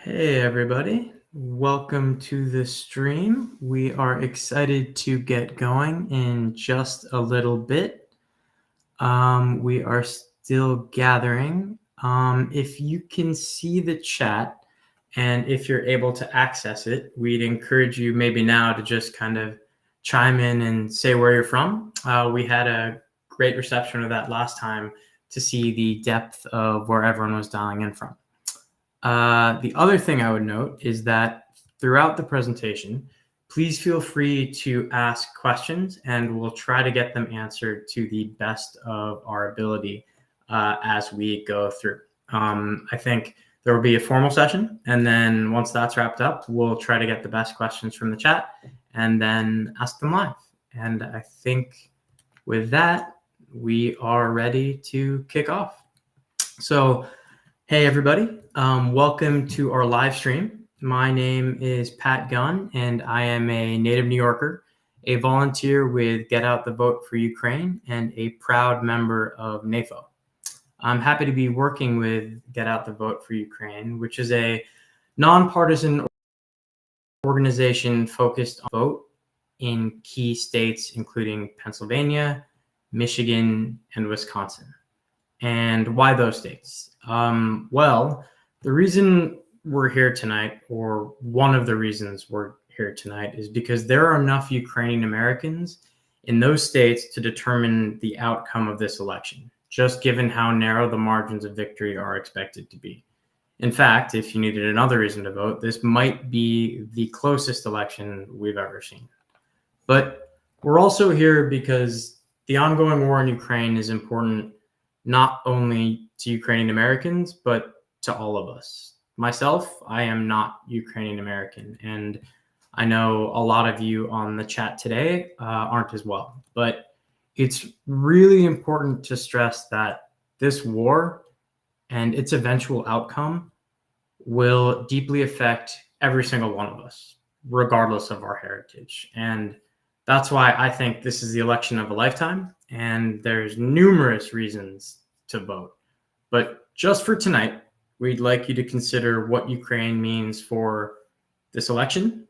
Hey everybody, welcome to the stream. We are excited to get going in just a little bit. We are still gathering. If you can see the chat and if you're able to access it, we'd encourage you maybe now to just kind of chime in and say where you're from. We had a great reception of that last time to see the depth of where everyone was dialing in from. The other thing I would note is that throughout the presentation, please feel free to ask questions and we'll try to get them answered to the best of our ability as we go through. I think there will be a formal session, and then once that's wrapped up, we'll try to get the best questions from the chat and then ask them live. And I think with that, we are ready to kick off. So, hey everybody, welcome to our live stream. My name is Pat Gunn and I am a native New Yorker, a volunteer with Get Out the Vote for Ukraine, and a proud member of NAFO. I'm happy to be working with Get Out the Vote for Ukraine, which is a nonpartisan organization focused on vote in key states including Pennsylvania, Michigan, and Wisconsin. And why those states? Well, the reason we're here tonight, or one of the reasons we're here tonight, is because there are enough Ukrainian Americans in those states to determine the outcome of this election, just given how narrow the margins of victory are expected to be. In fact, if you needed another reason to vote, this might be the closest election we've ever seen. But we're also here because the ongoing war in Ukraine is important not only to Ukrainian Americans, but to all of us. Myself, I am not Ukrainian American, and I know a lot of you on the chat today aren't as well. But it's really important to stress that this war and its eventual outcome will deeply affect every single one of us, regardless of our heritage. And that's why I think this is the election of a lifetime, and there's numerous reasons to vote. But just for tonight, we'd like you to consider what Ukraine means for this election,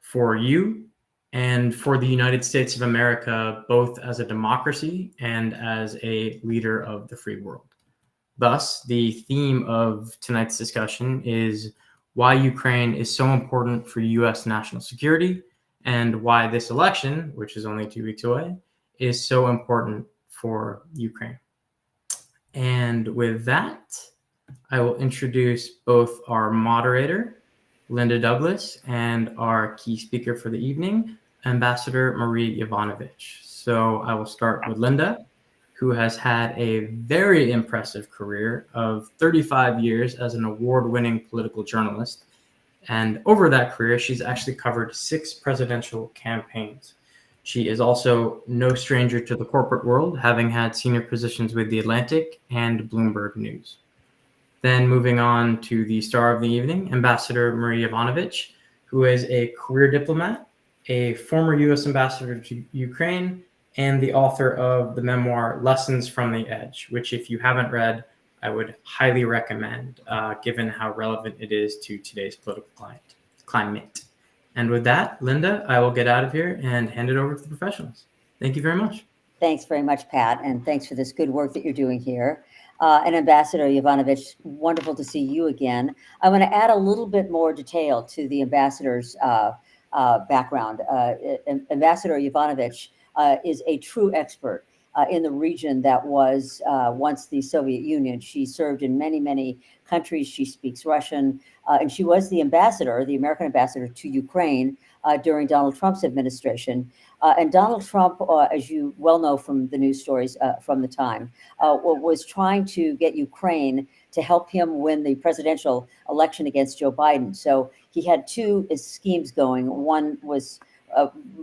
for you, and for the United States of America, both as a democracy and as a leader of the free world. Thus, the theme of tonight's discussion is why Ukraine is so important for U.S. national security, and why this election, which is only 2 weeks away, is so important for Ukraine. And with that, I will introduce both our moderator, Linda Douglas, and our key speaker for the evening, Ambassador Marie Yovanovitch. So I will start with Linda, who has had a very impressive career of 35 years as an award-winning political journalist. And over that career, she's actually covered 6 presidential campaigns. She is also no stranger to the corporate world, having had senior positions with The Atlantic and Bloomberg News. Then moving on to the star of the evening, Ambassador Marie Yovanovitch, who is a career diplomat, a former U.S. ambassador to Ukraine, and the author of the memoir Lessons from the Edge, which if you haven't read, I would highly recommend, given how relevant it is to today's political climate. And with that, Linda, I will get out of here and hand it over to the professionals. Thank you very much. Thanks very much, Pat, and thanks for this good work that you're doing here. And Ambassador Yovanovitch, wonderful to see you again. I want to add a little bit more detail to the ambassador's background. Ambassador Yovanovitch is a true expert in the region that was once the Soviet Union. She served in many, many countries. She speaks Russian, and she was the ambassador, the American ambassador to Ukraine during Donald Trump's administration. And Donald Trump, as you well know from the news stories from the time, was trying to get Ukraine to help him win the presidential election against Joe Biden. So he had 2 schemes going. One was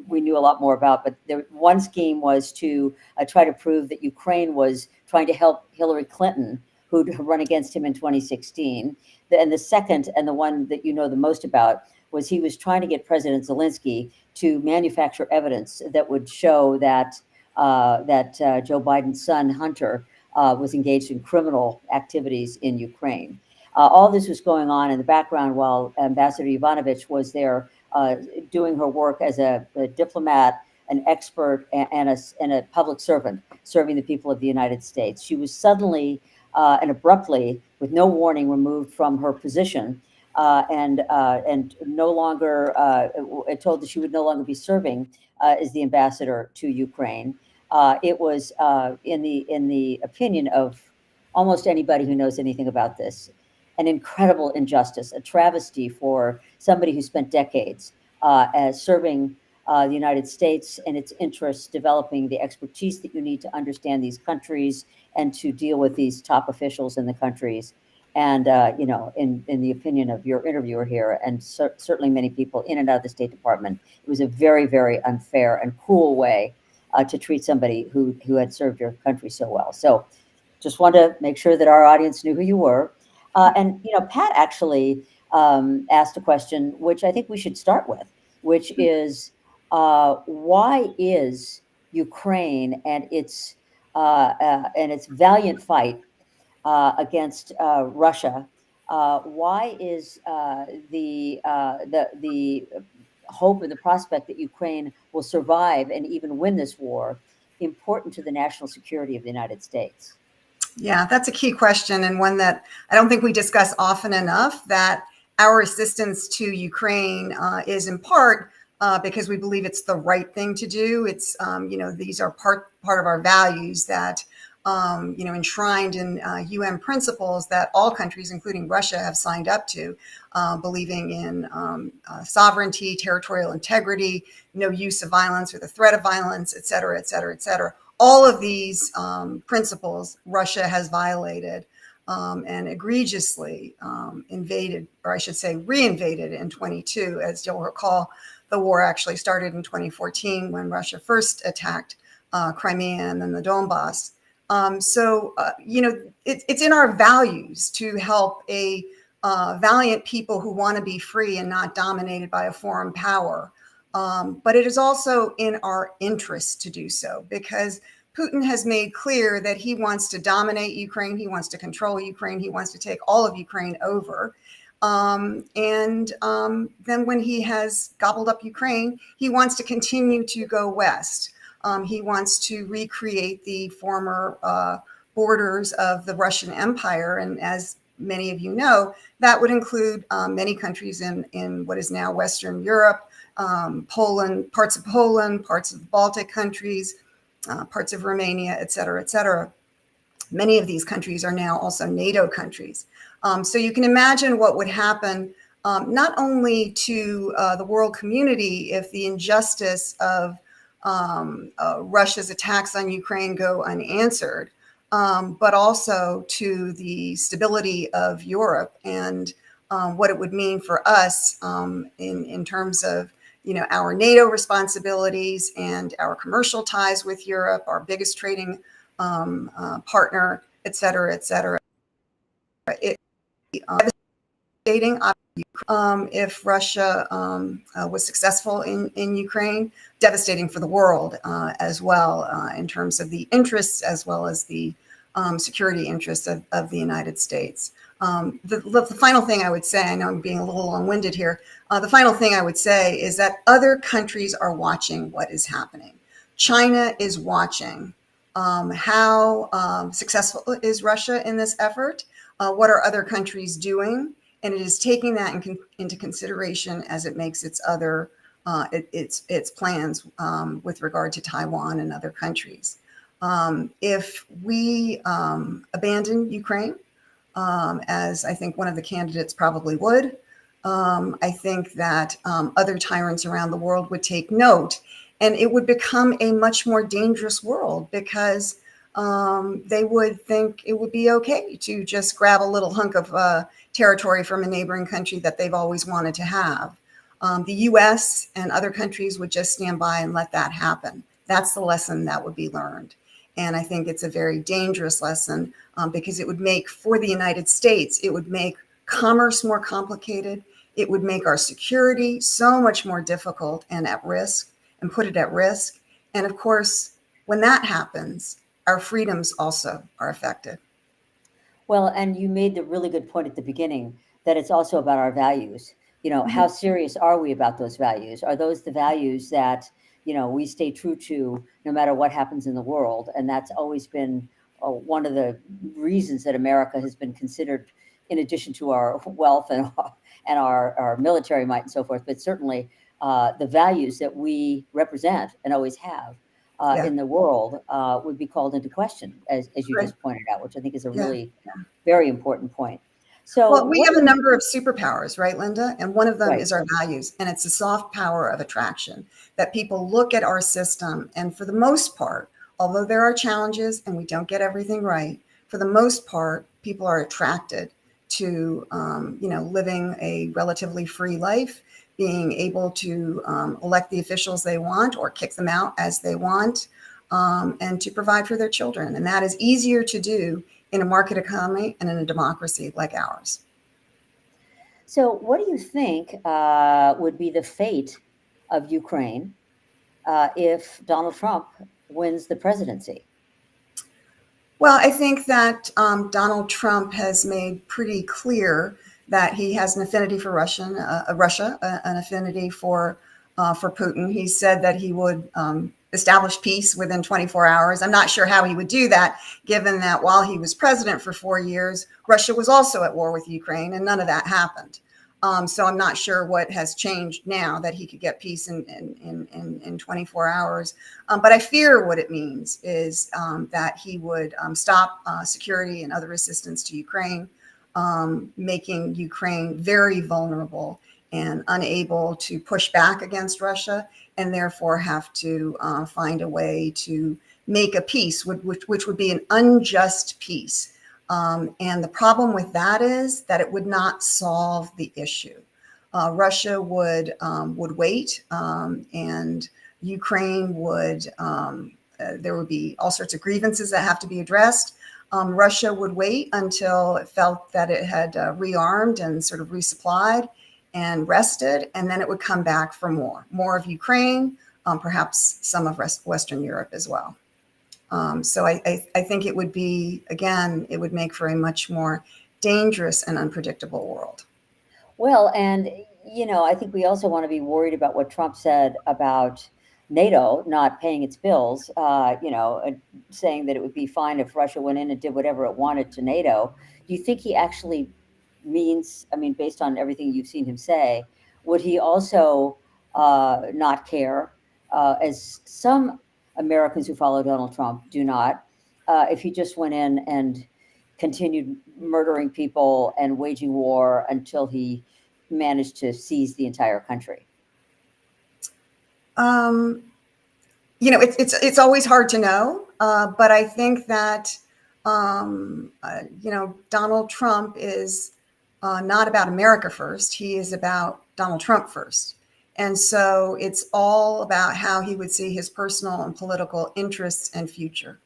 we knew a lot more about, but one scheme was to try to prove that Ukraine was trying to help Hillary Clinton, who'd run against him in 2016. And the second, and the one that you know the most about, was he was trying to get President Zelensky to manufacture evidence that would show that Joe Biden's son, Hunter, was engaged in criminal activities in Ukraine. All this was going on in the background while Ambassador Yovanovitch was there doing her work as a diplomat, an expert, and a public servant serving the people of the United States. She was suddenly and abruptly, with no warning, removed from her position and no longer told that she would no longer be serving as the ambassador to Ukraine. It was, in the opinion of almost anybody who knows anything about this, an incredible injustice, a travesty for somebody who spent decades as serving the United States and its interests, developing the expertise that you need to understand these countries and to deal with these top officials in the countries. And, in the opinion of your interviewer here, and certainly many people in and out of the State Department, it was a very, very unfair and cruel way to treat somebody who had served your country so well. So just want to make sure that our audience knew who you were. And, Pat actually asked a question, which I think we should start with, which is why is Ukraine and its valiant fight against Russia? Why is the hope and the prospect that Ukraine will survive and even win this war important to the national security of the United States? Yeah, that's a key question, and one that I don't think we discuss often enough, that our assistance to Ukraine is in part because we believe it's the right thing to do. It's, these are part of our values that, enshrined in UN principles that all countries, including Russia, have signed up to, believing in sovereignty, territorial integrity, no use of violence or the threat of violence, et cetera, et cetera, et cetera. All of these principles Russia has violated and egregiously invaded, or I should say reinvaded in 22. As you'll recall, the war actually started in 2014 when Russia first attacked Crimea and then the Donbass. It's in our values to help a valiant people who want to be free and not dominated by a foreign power. But it is also in our interest to do so, because Putin has made clear that he wants to dominate Ukraine. He wants to control Ukraine. He wants to take all of Ukraine over. Then when he has gobbled up Ukraine, he wants to continue to go west. He wants to recreate the former borders of the Russian Empire. And as many of you know, that would include many countries in what is now Western Europe, Poland, parts of the Baltic countries, parts of Romania, et cetera, et cetera. Many of these countries are now also NATO countries. So you can imagine what would happen not only to the world community if the injustice of Russia's attacks on Ukraine go unanswered, but also to the stability of Europe and what it would mean for us in terms of our NATO responsibilities and our commercial ties with Europe, our biggest trading partner, et cetera, et cetera. It devastating if Russia was successful in Ukraine, devastating for the world as well in terms of the interests as well as the security interests of the United States. The final thing I would say, I know I'm being a little long-winded here, the final thing I would say is that other countries are watching what is happening. China is watching how successful is Russia in this effort, what are other countries doing, and it is taking that into consideration as it makes its other its plans with regard to Taiwan and other countries. If we abandon Ukraine, as I think one of the candidates probably would, I think that other tyrants around the world would take note, and it would become a much more dangerous world because they would think it would be okay to just grab a little hunk of territory from a neighboring country that they've always wanted to have. The US and other countries would just stand by and let that happen. That's the lesson that would be learned. And I think it's a very dangerous lesson because it would make, for the United States, it would make commerce more complicated. It would make our security so much more difficult and at risk, and put it at risk. And of course, when that happens, our freedoms also are affected. Well, and you made the really good point at the beginning that it's also about our values. Mhm. How serious are we about those values? Are those the values that, we stay true to no matter what happens in the world? And that's always been one of the reasons that America has been considered, in addition to our wealth and our military might and so forth, but certainly the values that we represent and always have Yeah, in the world would be called into question, as you right. just pointed out, which I think is a Yeah. really very important point. So Well, we what have do a you, number of superpowers, right, Linda? And one of them right. is our values, and it's the soft power of attraction that people look at our system. And for the most part, although there are challenges and we don't get everything right, for the most part, people are attracted to, living a relatively free life, being able to elect the officials they want or kick them out as they want, and to provide for their children. And that is easier to do in a market economy and in a democracy like ours. So what do you think would be the fate of Ukraine if Donald Trump wins the presidency? Well, I think that Donald Trump has made pretty clear that he has an affinity for Russia, an affinity for Putin. He said that he would establish peace within 24 hours. I'm not sure how he would do that, given that while he was president for 4 years, Russia was also at war with Ukraine, and none of that happened. So I'm not sure what has changed now that he could get peace in 24 hours. But I fear what it means is that he would stop security and other assistance to Ukraine, making Ukraine very vulnerable and unable to push back against Russia, and therefore have to find a way to make a peace, which would be an unjust peace. And the problem with that is that it would not solve the issue. Russia would wait, and Ukraine would. There would be all sorts of grievances that have to be addressed. Russia would wait until it felt that it had rearmed and sort of resupplied and rested, and then it would come back for more of Ukraine, perhaps some of Western Europe as well. So I think it would be, again, it would make for a much more dangerous and unpredictable world. Well, and I think we also want to be worried about what Trump said about NATO not paying its bills, saying that it would be fine if Russia went in and did whatever it wanted to NATO. Do you think he actually means, I mean, based on everything you've seen him say, would he also not care, as some Americans who follow Donald Trump do not, if he just went in and continued murdering people and waging war until he managed to seize the entire country? Um, it's always hard to know, but I think that Donald Trump is not about America first. He is about Donald Trump first. And so it's all about how he would see his personal and political interests and future.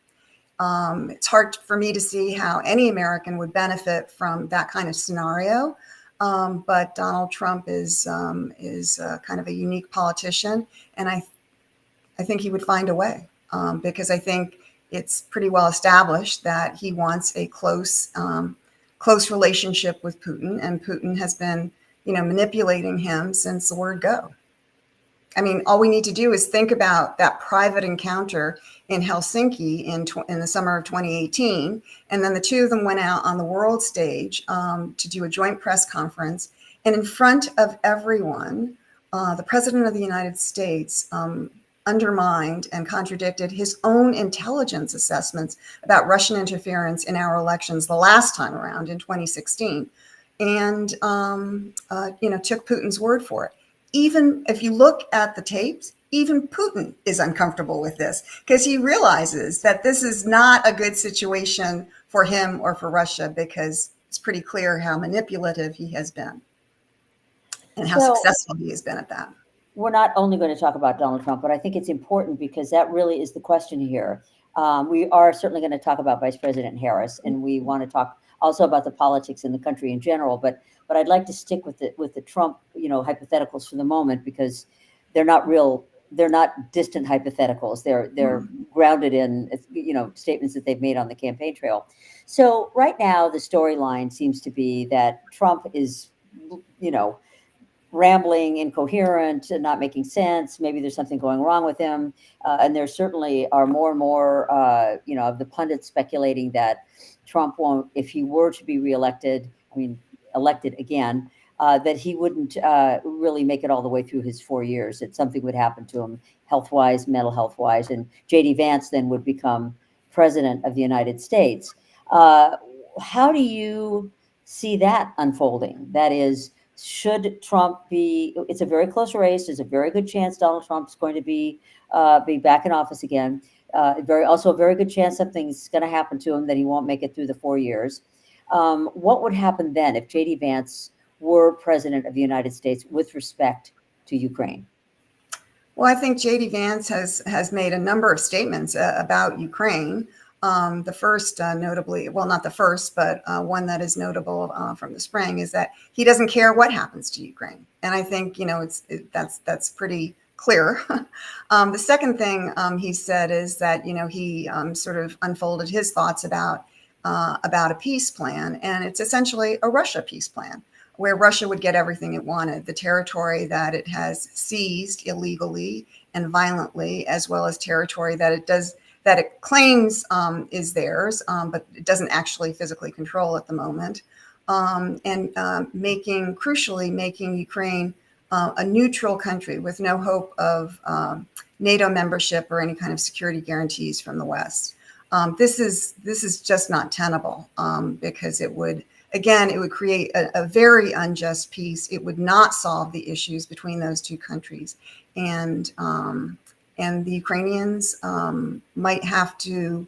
It's hard for me to see how any American would benefit from that kind of scenario. But Donald Trump is kind of a unique politician, and I think he would find a way, because I think it's pretty well established that he wants a close relationship with Putin, and Putin has been, manipulating him since the word go. I mean, all we need to do is think about that private encounter in Helsinki in the summer of 2018. And then the two of them went out on the world stage to do a joint press conference. And in front of everyone, the president of the United States undermined and contradicted his own intelligence assessments about Russian interference in our elections the last time around in 2016, and took Putin's word for it. Even if you look at the tapes, even Putin is uncomfortable with this because he realizes that this is not a good situation for him or for Russia, because it's pretty clear how manipulative he has been and how So successful he has been at that. we're not only going to talk about Donald Trump, but I think it's important because that really is the question here. We are certainly going to talk about Vice President Harris, and we want to talk also about the politics in the country in general. But I'd like to stick with the Trump hypotheticals for the moment, because they're not real they're not distant hypotheticals. They're grounded in, statements that they've made on the campaign trail. So right now, the storyline seems to be that Trump is, rambling, incoherent, and not making sense. Maybe there's something going wrong with him. And there certainly are more and more, of the pundits speculating that Trump won't, if he were to be reelected, elected again, that he wouldn't really make it all the way through his 4 years, that something would happen to him health-wise, mental health-wise, and J.D. Vance then would become president of the United States. How do you see that unfolding? That is, should Trump be, it's a very close race. There's a very good chance Donald Trump's going to be back in office again. Also a very good chance something's going to happen to him, that he won't make it through the 4 years. What would happen then if J.D. Vance were president of the United States with respect to Ukraine? Well, I think J.D. Vance has made a number of statements about Ukraine. The first, notably, well, not the first, but one that is notable from the spring, is that he doesn't care what happens to Ukraine, and I think that's pretty clear. The second thing he said is that he sort of unfolded his thoughts about a peace plan, and it's essentially a Russia peace plan, where Russia would get everything it wanted, the territory that it has seized illegally and violently, as well as territory that it claims is theirs, but it doesn't actually physically control at the moment, and crucially making Ukraine a neutral country with no hope of NATO membership or any kind of security guarantees from the West. This is just not tenable, because it would create a very unjust peace. It would not solve the issues between those two countries, and the Ukrainians might have to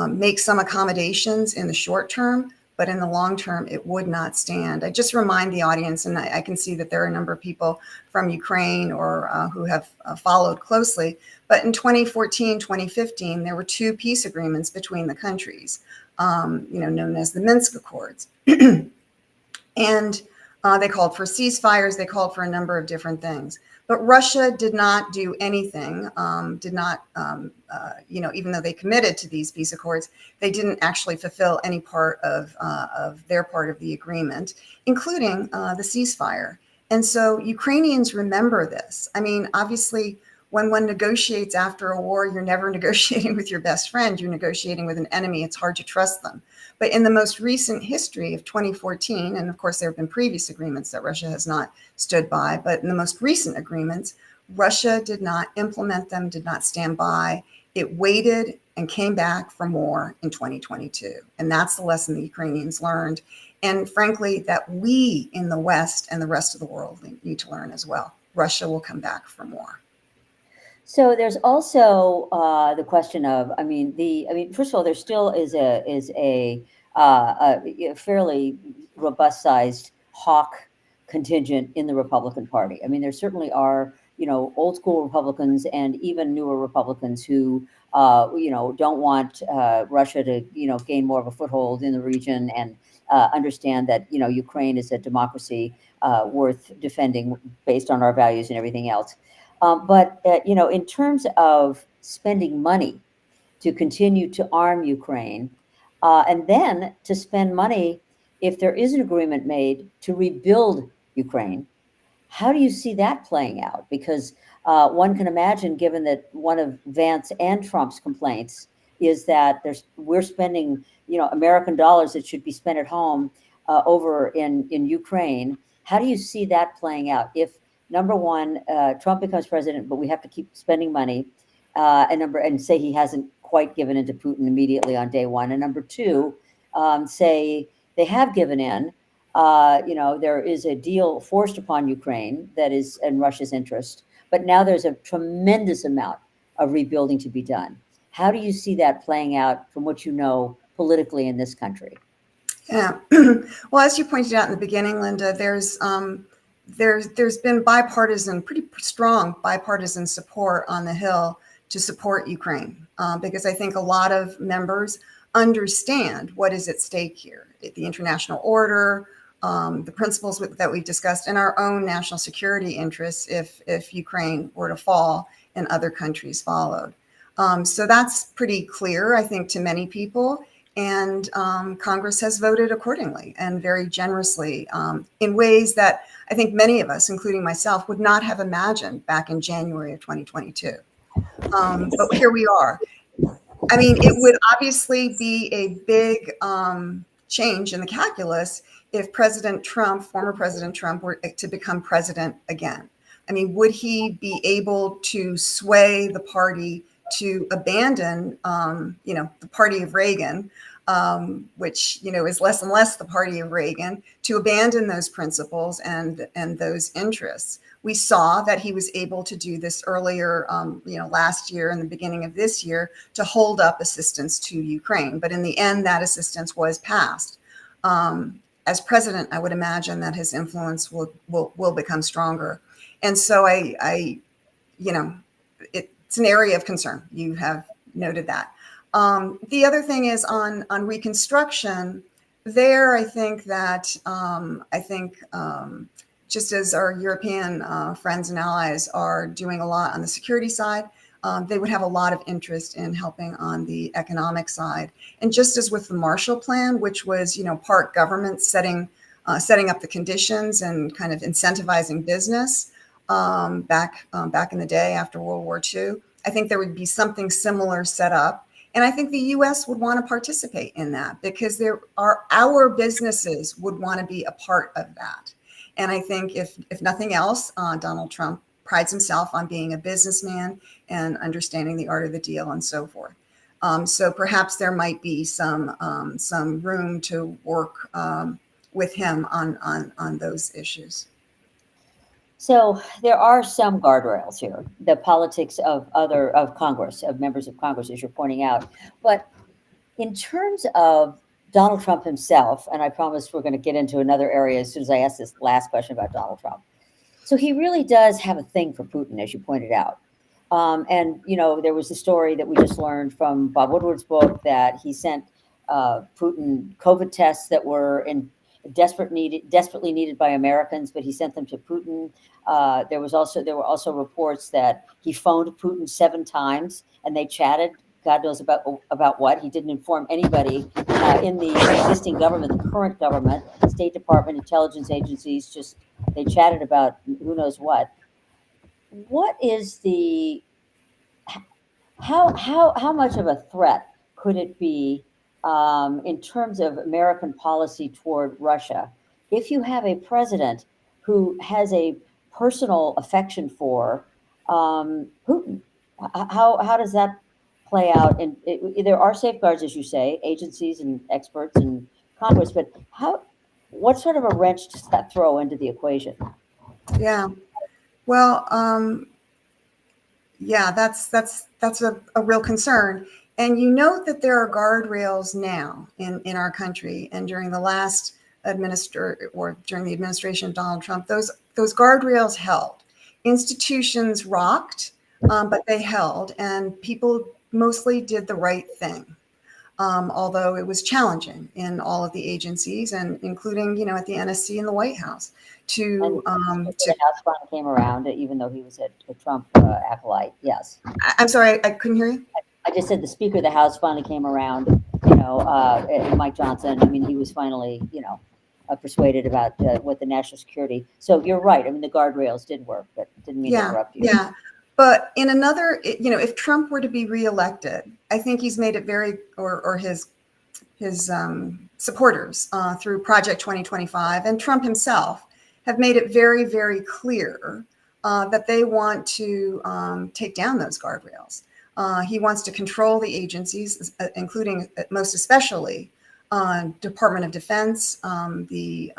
make some accommodations in the short term, but in the long term, it would not stand. I just remind the audience, and I can see that there are a number of people from Ukraine or who have followed closely, but in 2014, 2015, there were 2 peace agreements between the countries, known as the Minsk Accords. And they called for ceasefires, they called for a number of different things. But Russia did not do anything, even though they committed to these peace accords, they didn't actually fulfill any part of their part of the agreement, including the ceasefire. And so Ukrainians remember this. Obviously, when one negotiates after a war, you're never negotiating with your best friend, you're negotiating with an enemy. It's hard to trust them. But in the most recent history of 2014, and of course there have been previous agreements that Russia has not stood by, but in the most recent agreements, Russia did not implement them, did not stand by. It waited and came back for more in 2022. And that's the lesson the Ukrainians learned. And frankly, that we in the West and the rest of the world need to learn as well. Russia will come back for more. So there's also the question of, first of all, there still is a fairly robust-sized hawk contingent in the Republican Party. There certainly are, old school Republicans and even newer Republicans who, don't want Russia to, gain more of a foothold in the region, and understand that, Ukraine is a democracy worth defending based on our values and everything else. But in terms of spending money to continue to arm Ukraine, and then to spend money, if there is an agreement made, to rebuild Ukraine, how do you see that playing out? Because one can imagine, given that one of Vance and Trump's complaints is that we're spending, American dollars that should be spent at home over in Ukraine. How do you see that playing out if, number one, Trump becomes president, but we have to keep spending money, and say he hasn't quite given in to Putin immediately on day one, and number two, say they have given in, there is a deal forced upon Ukraine that is in Russia's interest, but now there's a tremendous amount of rebuilding to be done. How do you see that playing out from what you know politically in this country? Yeah, well, as you pointed out in the beginning, Linda, there's been pretty strong bipartisan support on the Hill to support Ukraine, because I think a lot of members understand what is at stake here: the international order, the principles that we've discussed, and our own national security interests if Ukraine were to fall and other countries followed. So that's pretty clear, I think, to many people. And Congress has voted accordingly and very generously in ways that I think many of us, including myself, would not have imagined back in January of 2022. But here we are. I mean, it would obviously be a big change in the calculus if President Trump, former President Trump, were to become president again. I mean, would he be able to sway the party to abandon, the party of Reagan, which, is less and less the party of Reagan, to abandon those principles and those interests? We saw that he was able to do this earlier, last year and the beginning of this year, to hold up assistance to Ukraine. But in the end, that assistance was passed. As president, I would imagine that his influence will become stronger. And so it's an area of concern. You have noted that. The other thing is on reconstruction. There, I think that just as our European friends and allies are doing a lot on the security side, they would have a lot of interest in helping on the economic side. And just as with the Marshall Plan, which was, part government setting up the conditions and kind of incentivizing business back in the day after World War II, I think there would be something similar set up. And I think the U.S. would want to participate in that because our businesses would want to be a part of that. And I think if nothing else, Donald Trump prides himself on being a businessman and understanding the art of the deal and so forth. So perhaps there might be some room to work with him on those issues. So there are some guardrails here, the politics of Congress, of members of Congress, as you're pointing out. But in terms of Donald Trump himself, and I promise we're going to get into another area as soon as I ask this last question about Donald Trump. So he really does have a thing for Putin, as you pointed out. And, there was the story that we just learned from Bob Woodward's book that he sent Putin COVID tests that were desperately needed by Americans, but he sent them to Putin. There were also reports that he phoned Putin 7 times and they chatted. God knows about what. He didn't inform anybody in the existing government, the current government, State Department, intelligence agencies. Just they chatted about who knows what. What is the how much of a threat could it be in terms of American policy toward Russia if you have a president who has a personal affection for Putin? How does that play out? And there are safeguards, as you say, agencies and experts and Congress, but what sort of a wrench does that throw into the equation? Yeah, well, that's a real concern. And you note that there are guardrails now in our country, and during the last during the administration of Donald Trump, those guardrails held. Institutions rocked, but they held, and people mostly did the right thing. Although it was challenging in all of the agencies, and including, at the NSC and the White House, the House finally came around, even though he was a Trump acolyte. Yes. I'm sorry, I couldn't hear you. I just said the Speaker of the House finally came around. Mike Johnson. I mean, he was finally, persuaded about what the national security. So you're right. I mean, the guardrails did work, but didn't mean to interrupt you. Yeah. But in another, if Trump were to be reelected, I think he's made it very, or his supporters through Project 2025 and Trump himself have made it very, very clear that they want to take down those guardrails. He wants to control the agencies, including most especially Department of Defense, the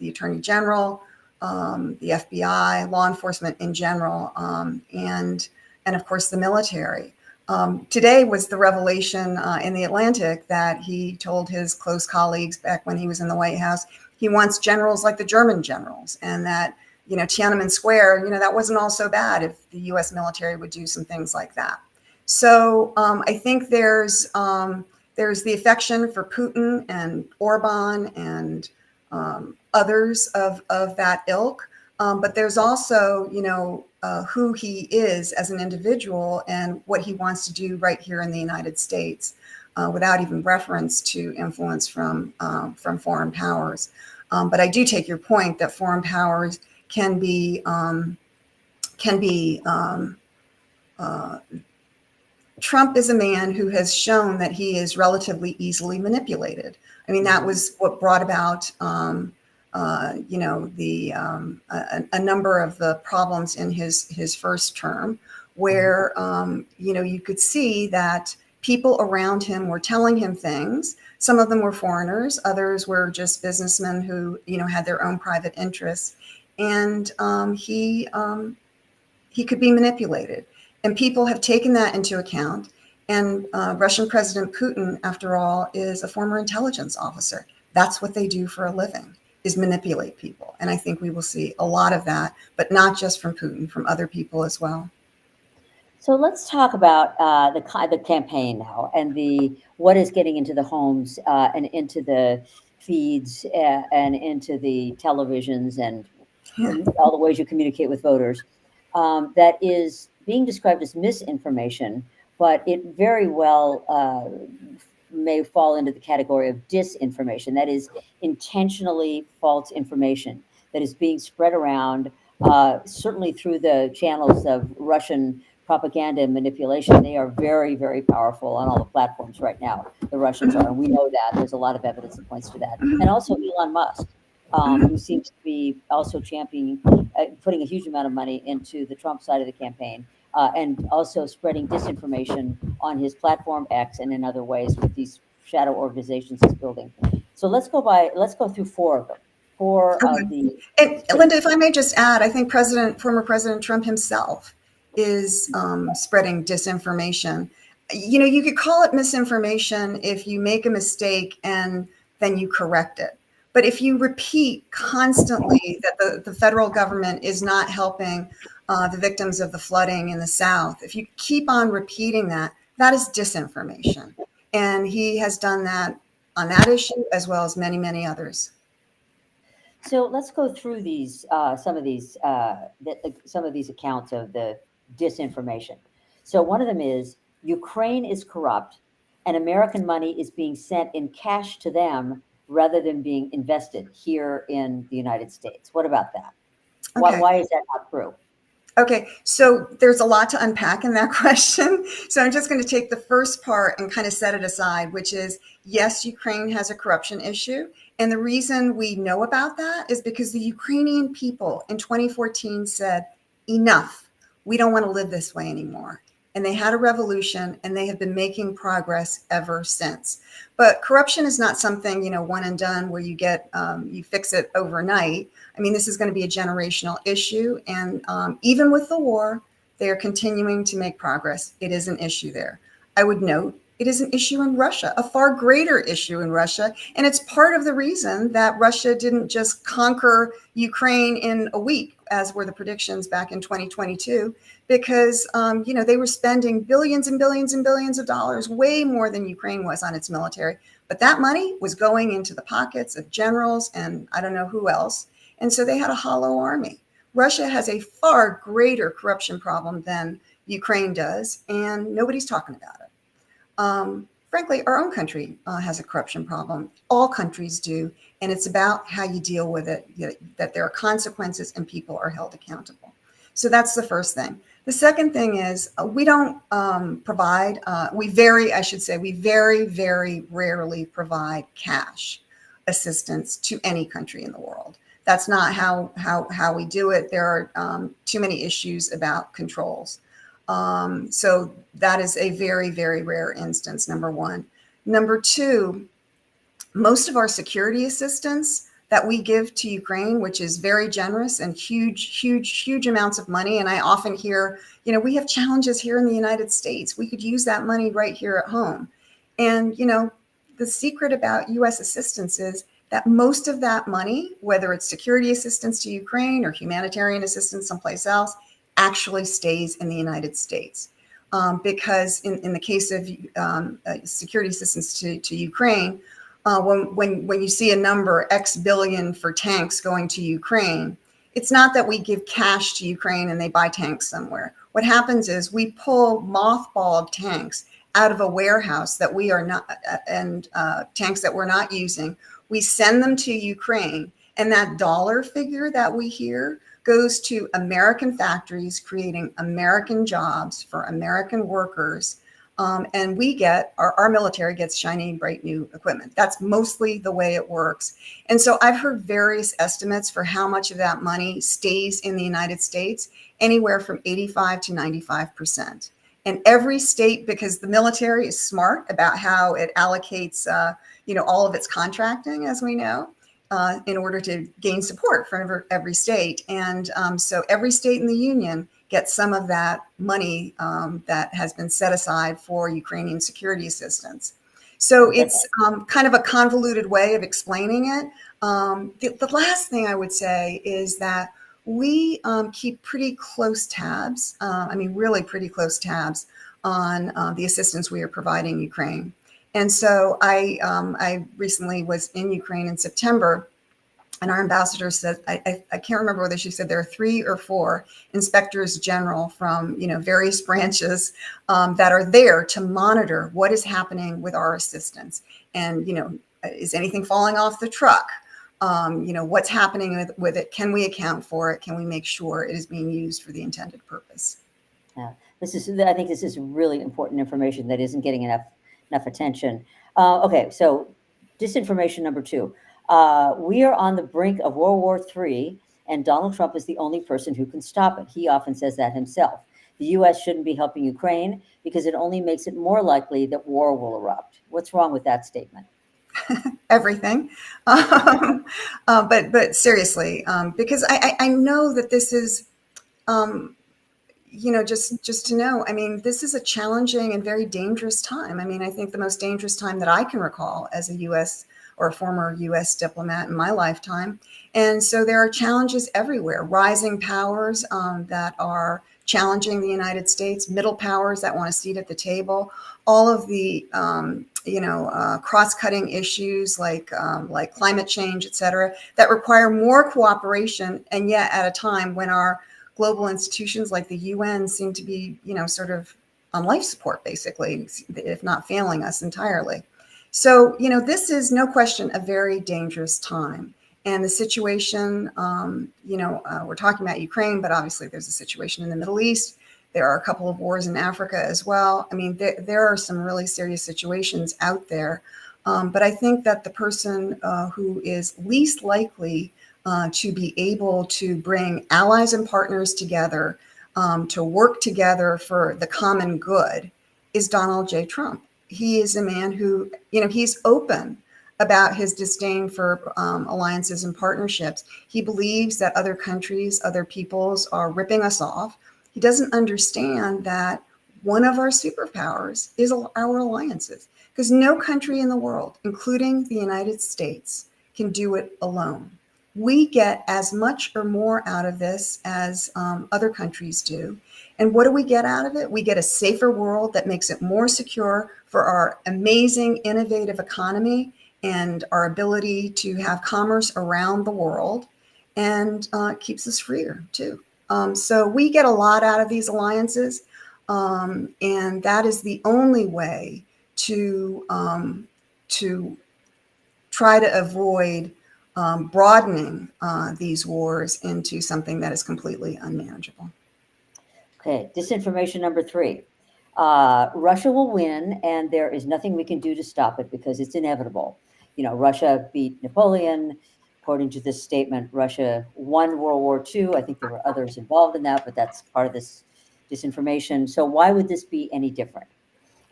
Attorney General, the FBI, law enforcement in general, and of course the military. Today was the revelation in the Atlantic that he told his close colleagues back when he was in the White House, he wants generals like the German generals, and that, Tiananmen Square, that wasn't all so bad if the U.S. military would do some things like that. So I think there's the affection for Putin and Orban and others of that ilk. But there's also, who he is as an individual and what he wants to do right here in the United States, without even reference to influence from foreign powers. But I do take your point that foreign powers can be Trump is a man who has shown that he is relatively easily manipulated. I mean, that was what brought about, a number of the problems in his first term, where, you could see that people around him were telling him things. Some of them were foreigners, others were just businessmen who, had their own private interests. And he could be manipulated. And people have taken that into account. And Russian President Putin, after all, is a former intelligence officer. That's what they do for a living, is manipulate people. And I think we will see a lot of that, but not just from Putin, from other people as well. So let's talk about the campaign now, and what is getting into the homes and into the feeds and into the televisions and all the ways you communicate with voters. That is being described as misinformation, but it very well may fall into the category of disinformation. That is intentionally false information that is being spread around, certainly through the channels of Russian propaganda and manipulation. They are very, very powerful on all the platforms right now. The Russians are, and we know that. There's a lot of evidence that points to that. And also Elon Musk, who seems to be also championing, putting a huge amount of money into the Trump side of the campaign, and also spreading disinformation on his platform X and in other ways with these shadow organizations he's building. So let's go through four of them. And Linda, if I may just add, I think former President Trump himself is spreading disinformation. You could call it misinformation if you make a mistake and then you correct it. But if you repeat constantly that the federal government is not helping the victims of the flooding in the South, if you keep on repeating that, that is disinformation. And he has done that on that issue as well as many, many others. So let's go through these some of these accounts of the disinformation. So one of them is Ukraine is corrupt and American money is being sent in cash to them rather than being invested here in the United States. What about that? Okay. Why is that not true? Okay, so there's a lot to unpack in that question. So I'm just going to take the first part and kind of set it aside, which is, yes, Ukraine has a corruption issue. And the reason we know about that is because the Ukrainian people in 2014 said, enough, we don't want to live this way anymore. And they had a revolution and they have been making progress ever since. But corruption is not something, one and done where you fix it overnight. I mean, this is going to be a generational issue. And even with the war, they are continuing to make progress. It is an issue there. I would note it is an issue in Russia, a far greater issue in Russia. And it's part of the reason that Russia didn't just conquer Ukraine in a week, as were the predictions back in 2022, because, they were spending billions and billions and billions of dollars, way more than Ukraine was on its military. But that money was going into the pockets of generals and I don't know who else. And so they had a hollow army. Russia has a far greater corruption problem than Ukraine does, and nobody's talking about it. Frankly, our own country has a corruption problem. All countries do. And it's about how you deal with it, that there are consequences and people are held accountable. So that's the first thing. The second thing is we don't provide, we very, very rarely provide cash assistance to any country in the world. That's not how we do it. There are too many issues about controls. So that is a very, very rare instance, number one. Number two, most of our security assistance that we give to Ukraine, which is very generous and huge amounts of money. And I often hear, we have challenges here in the United States. We could use that money right here at home. And, the secret about U.S. assistance is that most of that money, whether it's security assistance to Ukraine or humanitarian assistance someplace else, actually stays in the United States. Because in the case of security assistance to Ukraine, when you see a number X billion for tanks going to Ukraine, it's not that we give cash to Ukraine and they buy tanks somewhere. What happens is we pull mothballed tanks out of a warehouse that we are not, and tanks that we're not using. We send them to Ukraine, and that dollar figure that we hear goes to American factories, creating American jobs for American workers. And we get, our military gets shiny, bright new equipment. That's mostly the way it works. And so I've heard various estimates for how much of that money stays in the United States, anywhere from 85 to 95%. And every state, because the military is smart about how it allocates, all of its contracting, as we know, in order to gain support from every state. And so every state in the union gets some of that money that has been set aside for Ukrainian security assistance. So it's kind of a convoluted way of explaining it. The last thing I would say is that we keep pretty close tabs, really pretty close tabs on the assistance we are providing Ukraine. And so I recently was in Ukraine in September, and our ambassador said, I can't remember whether she said there are 3 or 4 inspectors general from various branches that are there to monitor what is happening with our assistance. And is anything falling off the truck? What's happening with it? Can we account for it? Can we make sure it is being used for the intended purpose? Yeah, I think this is really important information that isn't getting enough attention. Okay, so disinformation number 2. We are on the brink of World War III, and Donald Trump is the only person who can stop it. He often says that himself. The U.S. shouldn't be helping Ukraine because it only makes it more likely that war will erupt. What's wrong with that statement? Everything. But seriously, because I know that this is, just to know, this is a challenging and very dangerous time. I think the most dangerous time that I can recall as a U.S. or a former U.S. diplomat in my lifetime. And so there are challenges everywhere, rising powers that are challenging the United States, middle powers that want a seat at the table, all of the, cross-cutting issues like climate change, et cetera, that require more cooperation. And yet at a time when our global institutions like the UN seem to be, sort of on life support, basically, if not failing us entirely. So, this is no question a very dangerous time. And the situation, we're talking about Ukraine, but obviously there's a situation in the Middle East. There are a couple of wars in Africa as well. There are some really serious situations out there. But I think that the person who is least likely to be able to bring allies and partners together to work together for the common good is Donald J. Trump. He is a man who, he's open about his disdain for alliances and partnerships. He believes that other countries, other peoples are ripping us off. He doesn't understand that one of our superpowers is our alliances, because no country in the world, including the United States, can do it alone. We get as much or more out of this as other countries do. And what do we get out of it? We get a safer world that makes it more secure for our amazing, innovative economy and our ability to have commerce around the world, and keeps us freer too. So we get a lot out of these alliances, and that is the only way to try to avoid broadening these wars into something that is completely unmanageable. Okay, disinformation number 3. Russia will win, and there is nothing we can do to stop it because it's inevitable. Russia beat Napoleon. According to this statement, Russia won World War II. I think there were others involved in that, but that's part of this disinformation. So why would this be any different?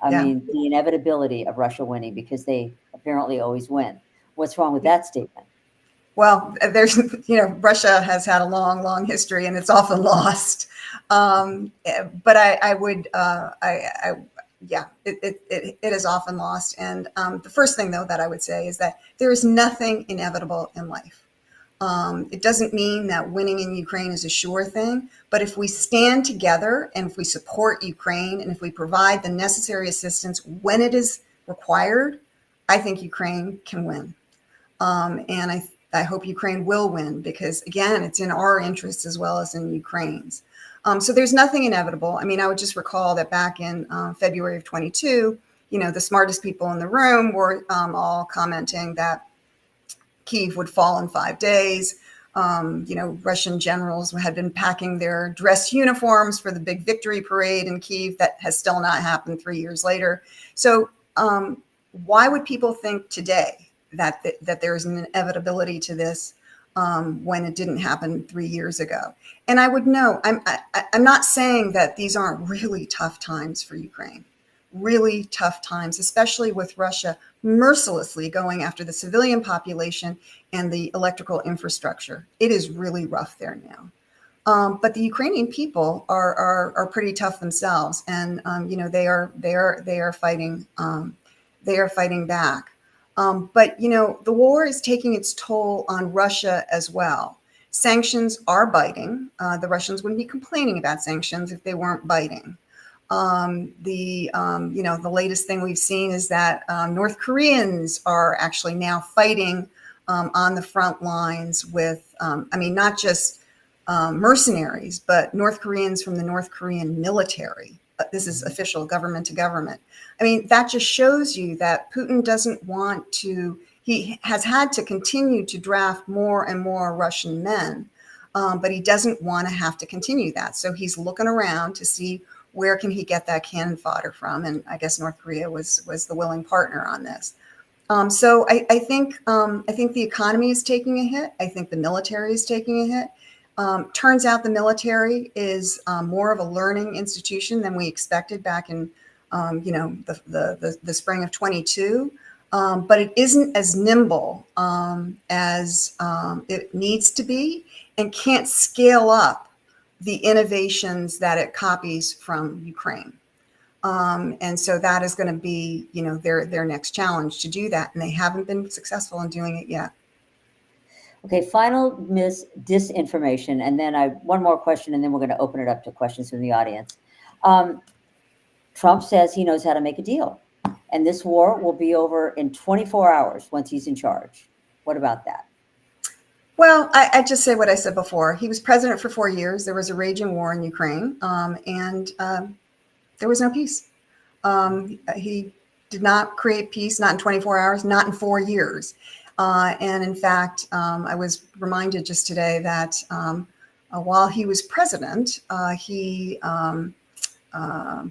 The inevitability of Russia winning, because they apparently always win. What's wrong with that statement? Well, there's, Russia has had a long, long history, and it's often lost. But I would, it is often lost. And the first thing, though, that I would say is that there is nothing inevitable in life. It doesn't mean that winning in Ukraine is a sure thing, but if we stand together and if we support Ukraine and if we provide the necessary assistance when it is required, I think Ukraine can win. And I hope Ukraine will win, because again, it's in our interests as well as in Ukraine's. So there's nothing inevitable. I mean, I would just recall that back in February of 22, the smartest people in the room were all commenting that Kyiv would fall in 5 days. Russian generals had been packing their dress uniforms for the big victory parade in Kyiv. That has still not happened 3 years later. So why would people think today that there is an inevitability to this when it didn't happen 3 years ago? And I would know, I'm not saying that these aren't really tough times for Ukraine. Really tough times, especially with Russia mercilessly going after the civilian population and the electrical infrastructure. It is really rough there now. But the Ukrainian people are pretty tough themselves, and they are fighting. They are fighting back. But the war is taking its toll on Russia as well. Sanctions are biting. The Russians wouldn't be complaining about sanctions if they weren't biting. The latest thing we've seen is that North Koreans are actually now fighting on the front lines with, not just mercenaries, but North Koreans from the North Korean military. This is official, government to government. I mean, that just shows you that Putin doesn't want to, he has had to continue to draft more and more Russian men, but he doesn't want to have to continue that. So he's looking around to see where can he get that cannon fodder from? And I guess North Korea was the willing partner on this. So I think the economy is taking a hit. I think the military is taking a hit. Turns out the military is more of a learning institution than we expected back in the spring of 22. But it isn't as nimble as it needs to be, and can't scale up the innovations that it copies from Ukraine. And so that is going to be, their next challenge to do that. And they haven't been successful in doing it yet. Okay, final disinformation. And then one more question, and then we're going to open it up to questions from the audience. Trump says he knows how to make a deal, and this war will be over in 24 hours once he's in charge. What about that? Well, I just say what I said before. He was president for 4 years. There was a raging war in Ukraine, and there was no peace. He did not create peace, not in 24 hours, not in 4 years. And in fact, I was reminded just today that while he was president, he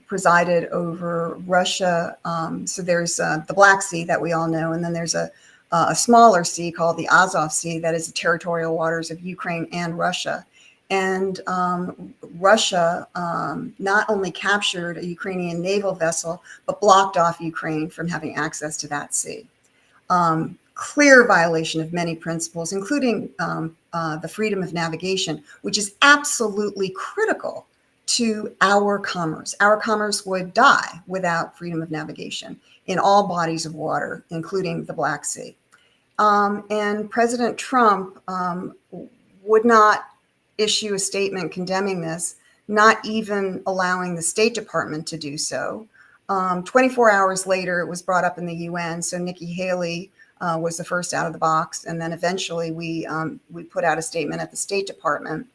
presided over Russia. So there's the Black Sea that we all know, and then there's a smaller sea called the Azov Sea that is the territorial waters of Ukraine and Russia. And Russia not only captured a Ukrainian naval vessel, but blocked off Ukraine from having access to that sea. Clear violation of many principles, including the freedom of navigation, which is absolutely critical to our commerce. Our commerce would die without freedom of navigation in all bodies of water, including the Black Sea. And President Trump would not issue a statement condemning this, not even allowing the State Department to do so. 24 hours later, it was brought up in the UN. So Nikki Haley was the first out of the box. And then eventually we put out a statement at the State Department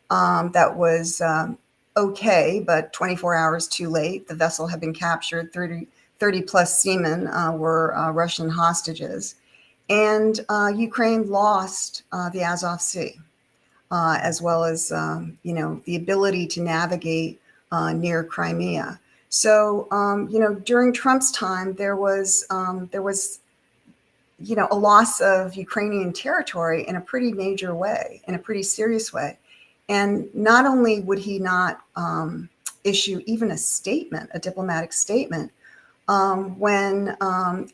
that was okay, but 24 hours too late. The vessel had been captured. 30 plus seamen were Russian hostages. And Ukraine lost the Azov Sea, as well as, the ability to navigate near Crimea. So, during Trump's time, there was a loss of Ukrainian territory in a pretty major way, in a pretty serious way. And not only would he not issue even a statement, a diplomatic statement, when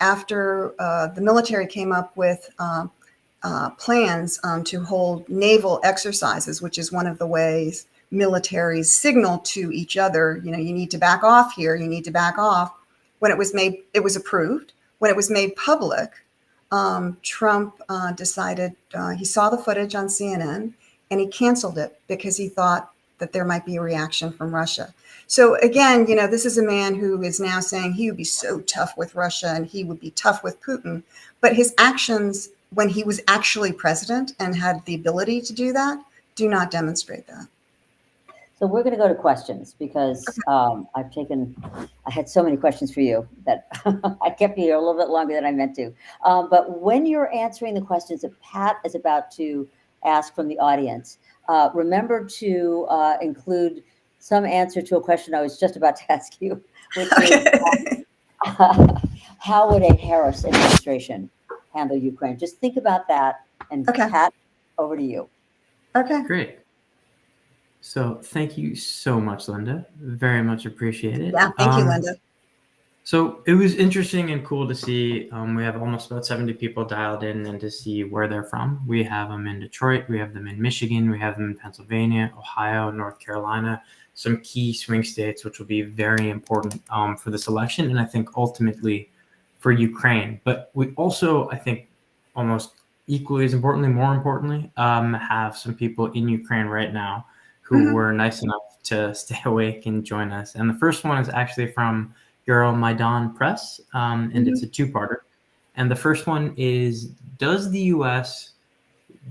after the military came up with plans to hold naval exercises, which is one of the ways militaries signal to each other, you need to back off here, you need to back off. When it was made, it was approved. When it was made public, Trump decided, he saw the footage on CNN and he canceled it because he thought that there might be a reaction from Russia. So again, this is a man who is now saying he would be so tough with Russia and he would be tough with Putin, but his actions when he was actually president and had the ability to do that, do not demonstrate that. So we're going to go to questions because I had so many questions for you that I kept you here a little bit longer than I meant to. But when you're answering the questions that Pat is about to ask from the audience, remember to include some answer to a question I was just about to ask you, which is how would a Harris administration handle Ukraine? Just think about that. And Okay. Pat, over to you. Okay. Great. So thank you so much, Linda. Very much appreciated. Yeah, thank you, Linda. So it was interesting and cool to see. We have almost about 70 people dialed in and to see where they're from. We have them in Detroit. We have them in Michigan. We have them in Pennsylvania, Ohio, North Carolina, some key swing states, which will be very important for this election. And I think ultimately for Ukraine. But we also, I think, almost equally as importantly, more importantly, have some people in Ukraine right now who were nice enough to stay awake and join us. And the first one is actually from Euromaidan Press, and it's a two-parter. And the first one is, does the U.S.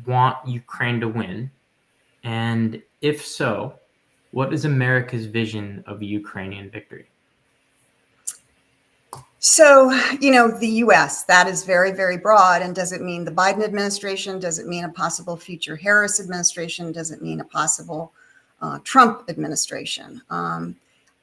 want Ukraine to win? And if so, what is America's vision of a Ukrainian victory? So, the U.S., that is very, very broad. And does it mean the Biden administration? Does it mean a possible future Harris administration? Does it mean a possible Trump administration?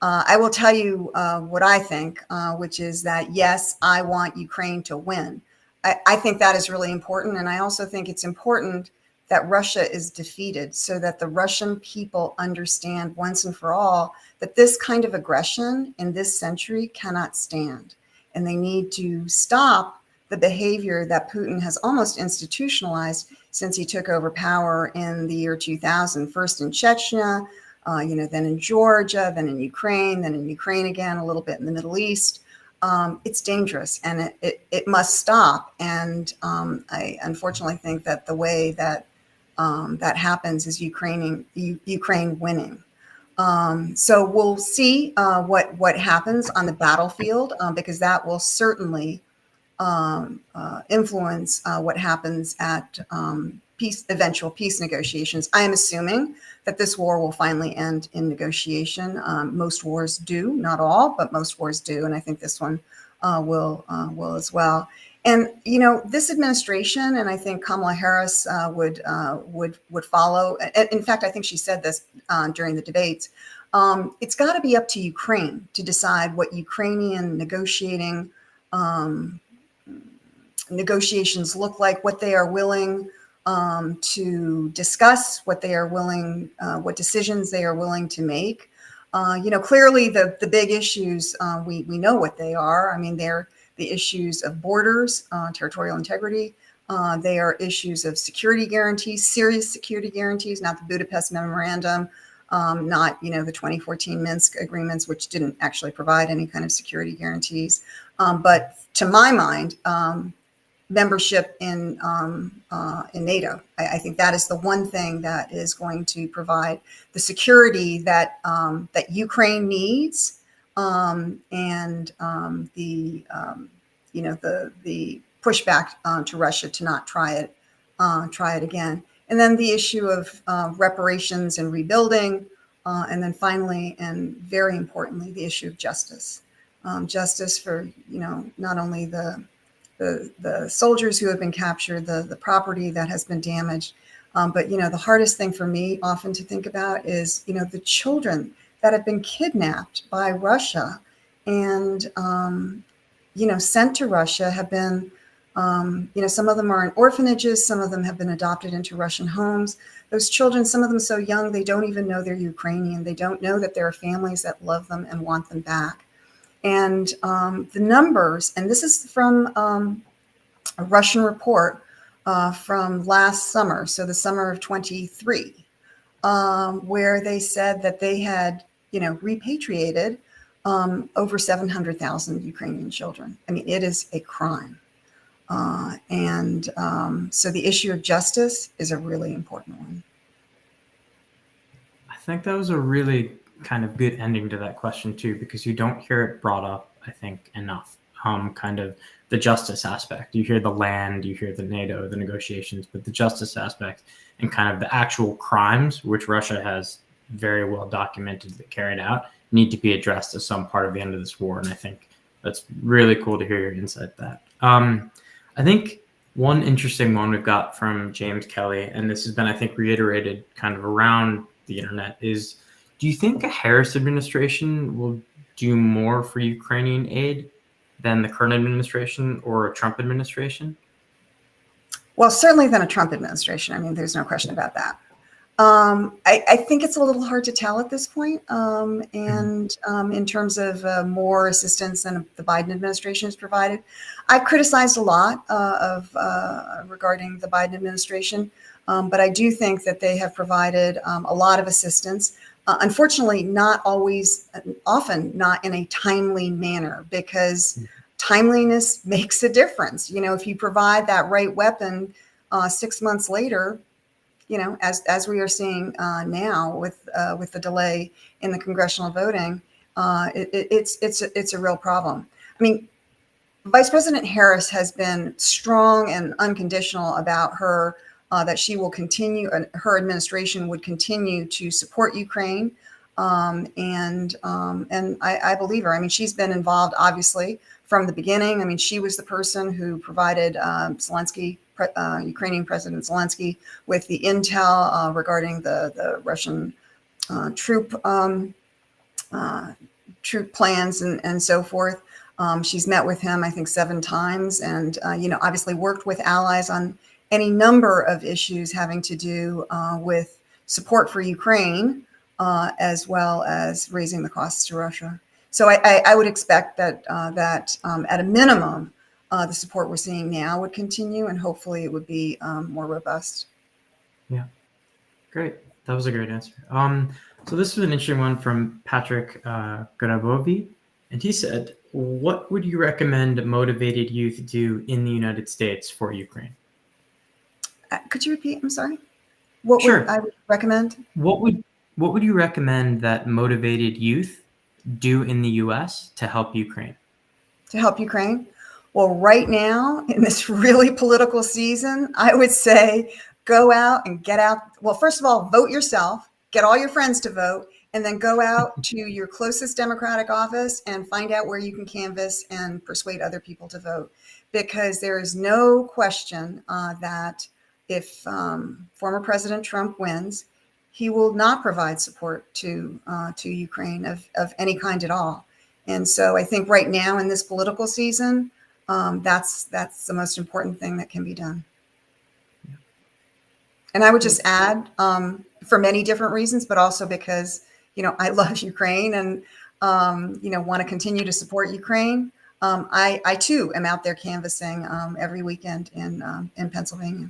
I will tell you what I think, which is that, yes, I want Ukraine to win. I think that is really important. And I also think it's important that Russia is defeated so that the Russian people understand once and for all that this kind of aggression in this century cannot stand. And they need to stop the behavior that Putin has almost institutionalized since he took over power in the year 2000, first in Chechnya, then in Georgia, then in Ukraine again, a little bit in the Middle East. It's dangerous and it must stop. And I unfortunately think that the way that that happens is Ukraine winning. So we'll see what happens on the battlefield because that will certainly influence what happens at eventual peace negotiations. I am assuming that this war will finally end in negotiation. Most wars do, not all, but most wars do, and I think this one will as well. And this administration, and I think Kamala Harris would follow. In fact, I think she said this during the debates. It's got to be up to Ukraine to decide what Ukrainian negotiations look like, what they are willing to discuss, what decisions they are willing to make. Clearly the big issues, we know what they are. I mean, they're the issues of borders, territorial integrity. They are issues of security guarantees, serious security guarantees, not the Budapest Memorandum, not, the 2014 Minsk agreements, which didn't actually provide any kind of security guarantees. But to my mind, membership in NATO. I think that is the one thing that is going to provide the security that that Ukraine needs, and the pushback to Russia to not try it again. And then the issue of reparations and rebuilding, and then finally, and very importantly, the issue of justice. Justice for not only the soldiers who have been captured, the property that has been damaged. But, the hardest thing for me often to think about is, the children that have been kidnapped by Russia and, sent to Russia have been, some of them are in orphanages. Some of them have been adopted into Russian homes. Those children, some of them so young, they don't even know they're Ukrainian. They don't know that there are families that love them and want them back. And the numbers, and this is from a Russian report from last summer, so the summer of 23, where they said that they had, repatriated over 700,000 Ukrainian children. I mean, it is a crime. So the issue of justice is a really important one. I think that was a really kind of good ending to that question too, because you don't hear it brought up, I think, enough. kind of the justice aspect. You hear the land, you hear the NATO, the negotiations, but the justice aspect and kind of the actual crimes, which Russia has very well documented that carried out, need to be addressed as some part of the end of this war. And I think that's really cool to hear your insight that. I think one interesting one we've got from James Kelly, and this has been, I think, reiterated kind of around the internet, is do you think a Harris administration will do more for Ukrainian aid than the current administration or a Trump administration? Well, certainly than a Trump administration. I mean, there's no question about that. I think it's a little hard to tell at this point. In terms of more assistance than the Biden administration has provided, I've criticized a lot regarding the Biden administration, but I do think that they have provided a lot of assistance. Unfortunately, not always, often not in a timely manner, because timeliness makes a difference. You know, if you provide that right weapon 6 months later, you know, as we are seeing now with the delay in the congressional voting, it's a real problem. I mean, Vice President Harris has been strong and unconditional about her that she will continue, her administration would continue to support Ukraine, and I believe her. I mean, she's been involved obviously from the beginning. I mean, she was the person who provided Zelensky, Ukrainian President Zelensky, with the intel regarding the Russian troop plans and so forth. She's met with him, I think, 7 times, and you know, obviously worked with allies on any number of issues having to do with support for Ukraine, as well as raising the costs to Russia. So I would expect that at a minimum, the support we're seeing now would continue, and hopefully it would be more robust. Yeah, great. That was a great answer. So this was an interesting one from Patrick Garabovi, and he said, "What would you recommend motivated youth do in the United States for Ukraine?" Could you repeat? I'm sorry. What Sure. would I recommend? What would you recommend that motivated youth do in the U.S. to help Ukraine? To help Ukraine? Well, right now, in this really political season, I would say go out and get out. Well, first of all, vote yourself, get all your friends to vote, and then go out to your closest Democratic office and find out where you can canvass and persuade other people to vote. Because there is no question that if former President Trump wins, he will not provide support to Ukraine of any kind at all. And so I think right now in this political season, that's the most important thing that can be done. And I would just add, for many different reasons, but also because, you know, I love Ukraine and, you know, want to continue to support Ukraine. I too am out there canvassing every weekend in Pennsylvania.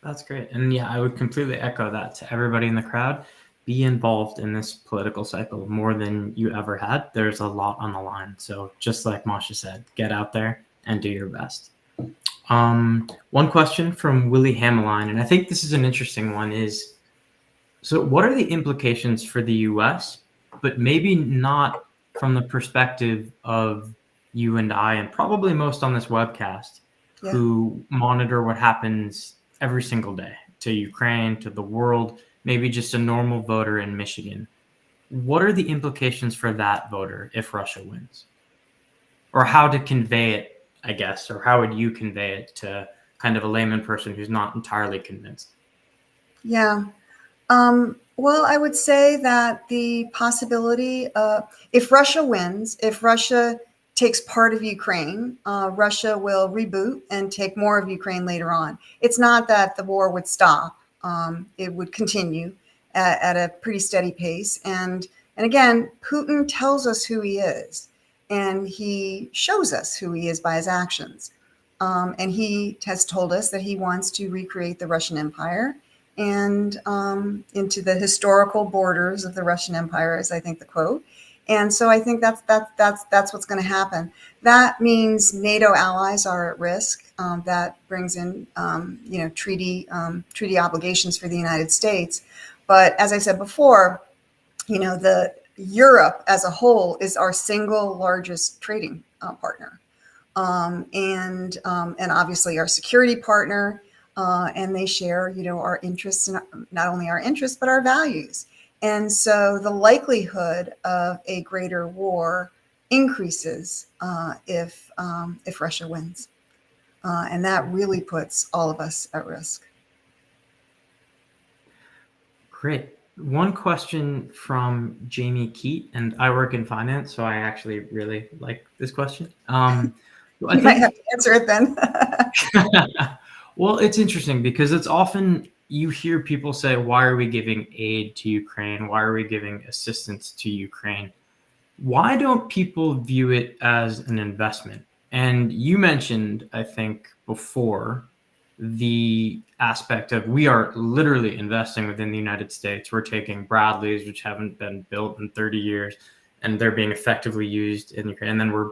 That's great. And yeah, I would completely echo that to everybody in the crowd. Be involved in this political cycle more than you ever had. There's a lot on the line. So just like Masha said, get out there and do your best. One question from Willie Hameline, and I think this is an interesting one, is, so what are the implications for the US, but maybe not from the perspective of you and I, and probably most on this webcast, who monitor what happens every single day to Ukraine, to the world, maybe just a normal voter in Michigan. What are the implications for that voter if Russia wins? Or how to convey it, I guess, or how would you convey it to kind of a layman person who's not entirely convinced? Yeah. Well, I would say that the possibility, if Russia wins, if Russia takes part of Ukraine, Russia will reboot and take more of Ukraine later on. It's not that the war would stop. It would continue at a pretty steady pace. And again, Putin tells us who he is, and he shows us who he is by his actions. And he has told us that he wants to recreate the Russian Empire and into the historical borders of the Russian Empire, is I think the quote. And so I think that's what's going to happen. That means NATO allies are at risk. That brings in you know, treaty obligations for the United States. But as I said before, you know, the Europe as a whole is our single largest trading partner, and obviously our security partner, and they share, our interests, and not only our interests but our values. And so the likelihood of a greater war increases if Russia wins, and that really puts all of us at risk. Great. One question from Jamie Keat, and I work in finance, so I actually really like this question. You might have to answer it then. Well, it's interesting because it's often you hear people say, why are we giving aid to Ukraine? Why are we giving assistance to Ukraine? Why don't people view it as an investment? And you mentioned, I think, before the aspect of we are literally investing within the United States. We're taking Bradleys, which haven't been built in 30 years, and they're being effectively used in Ukraine. And then we're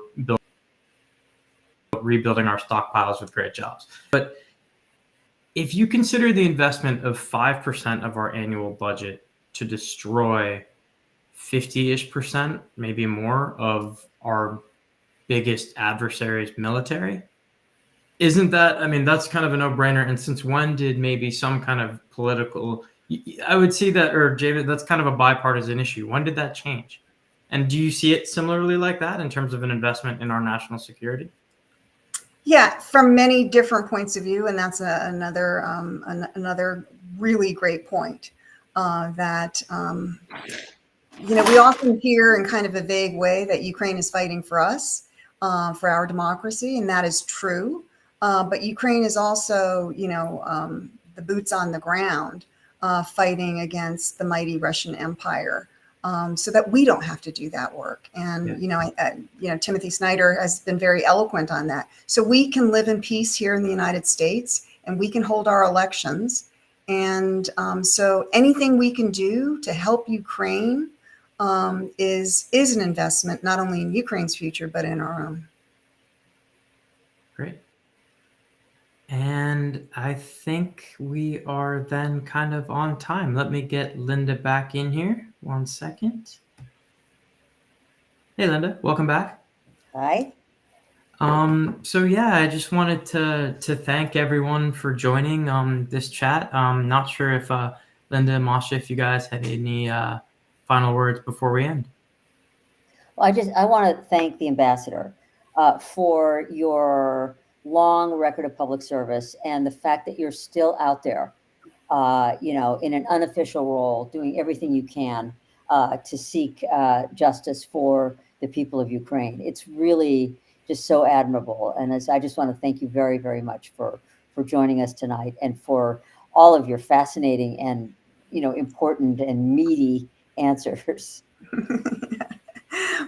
rebuilding our stockpiles with great jobs. But if you consider the investment of 5% of our annual budget to destroy 50-ish%, maybe more, of our biggest adversary's military, isn't that, I mean, that's kind of a no-brainer. And since when did maybe some kind of political, I would see that, or David, that's kind of a bipartisan issue. When did that change? And do you see it similarly like that in terms of an investment in our national security? Yeah, from many different points of view, and that's another really great point. That we often hear in kind of a vague way that Ukraine is fighting for us, for our democracy, and that is true. But Ukraine is also, the boots on the ground, fighting against the mighty Russian Empire. So that we don't have to do that work. And, Timothy Snyder has been very eloquent on that. So we can live in peace here in the United States, and we can hold our elections. And so anything we can do to help Ukraine is an investment, not only in Ukraine's future, but in our own. Great. And I think we are then kind of on time. Let me get Linda back in here. 1 second. Hey, Linda, welcome back. Hi. So yeah, I just wanted to thank everyone for joining this chat. Not sure if Linda and Masha, if you guys had any final words before we end. Well, I want to thank the ambassador for your long record of public service and the fact that you're still out there, in an unofficial role, doing everything you can to seek justice for the people of Ukraine. It's really just so admirable. And I just want to thank you very, very much for joining us tonight and for all of your fascinating and, important and meaty answers.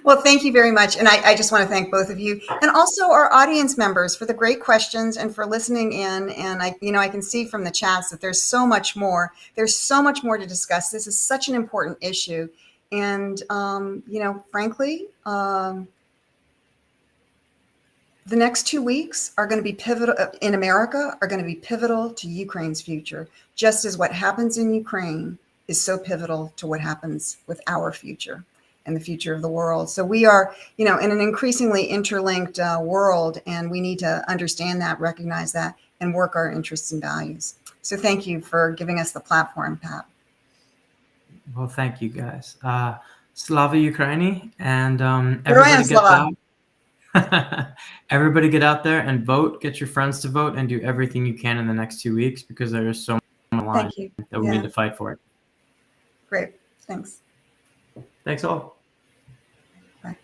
Well, thank you very much. And I just want to thank both of you and also our audience members for the great questions and for listening in. And I can see from the chats that there's so much more. There's so much more to discuss. This is such an important issue. And, frankly, the next 2 weeks are going to be pivotal in America, are going to be pivotal to Ukraine's future, just as what happens in Ukraine is so pivotal to what happens with our future and the future of the world. So we are, in an increasingly interlinked world, and we need to understand that, recognize that, and work our interests and values. So thank you for giving us the platform, Pat. Well, thank you guys. Slava Ukraini, and everybody get out. Everybody get out there and vote. Get your friends to vote, and do everything you can in the next 2 weeks, because there is so much line that we need to fight for it. Great. Thanks. Thanks all.